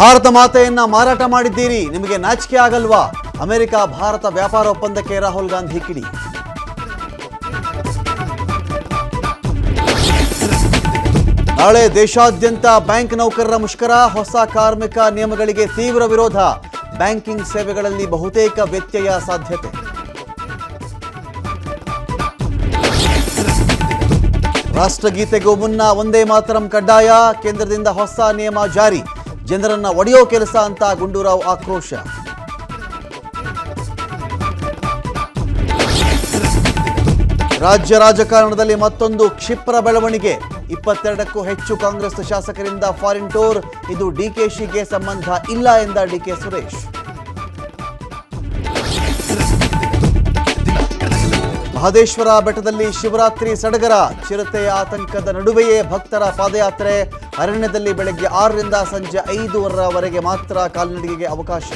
ಭಾರತ ಮಾತೆಯನ್ನ ಮಾರಾಟ ಮಾಡಿದ್ದೀರಿ, ನಿಮಗೆ ನಾಚಿಕೆ ಆಗಲ್ವಾ? ಅಮೆರಿಕ ಭಾರತ ವ್ಯಾಪಾರ ಒಪ್ಪಂದಕ್ಕೆ ರಾಹುಲ್ ಗಾಂಧಿ ಕಿಡಿ. ನಾಳೆ ದೇಶಾದ್ಯಂತ ಬ್ಯಾಂಕ್ ನೌಕರರ ಮುಷ್ಕರ, ಹೊಸ ಕಾರ್ಮಿಕ ನಿಯಮಗಳಿಗೆ ತೀವ್ರ ವಿರೋಧ, ಬ್ಯಾಂಕಿಂಗ್ ಸೇವೆಗಳಲ್ಲಿ ಬಹುತೇಕ ವ್ಯತ್ಯಯ ಸಾಧ್ಯತೆ. ರಾಷ್ಟ್ರಗೀತೆಗೂ ಮುನ್ನ ವಂದೇ ಮಾತರಂ ಕಡ್ಡಾಯ, ಕೇಂದ್ರದಿಂದ ಹೊಸ ನಿಯಮ ಜಾರಿ, ಜನರನ್ನ ಒಡೆಯೋ ಕೆಲಸ ಅಂತ ಗುಂಡೂರಾವ್ ಆಕ್ರೋಶ. ರಾಜ್ಯ ರಾಜಕಾರಣದಲ್ಲಿ ಮತ್ತೊಂದು ಕ್ಷಿಪ್ರ ಬೆಳವಣಿಗೆ, 22ಕ್ಕೂ ಹೆಚ್ಚು ಕಾಂಗ್ರೆಸ್ ಶಾಸಕರಿಂದ ಫಾರಿನ್ ಟೂರ್, ಇದು ಡಿಕೆಶಿಗೆ ಸಂಬಂಧ ಇಲ್ಲ ಎಂದ ಡಿಕೆ ಸುರೇಶ್. ಮಹದೇಶ್ವರ ಬೆಟ್ಟದಲ್ಲಿ ಶಿವರಾತ್ರಿ ಸಡಗರ, ಚಿರತೆಯ ಆತಂಕದ ನಡುವೆಯೇ ಭಕ್ತರ ಪಾದಯಾತ್ರೆ, ಅರಣ್ಯದಲ್ಲಿ ಬೆಳಗ್ಗೆ 6ರಿಂದ ಸಂಜೆ 5ರವರೆಗೆ ಮಾತ್ರ ಕಾಲ್ನಡಿಗೆಗೆ ಅವಕಾಶ.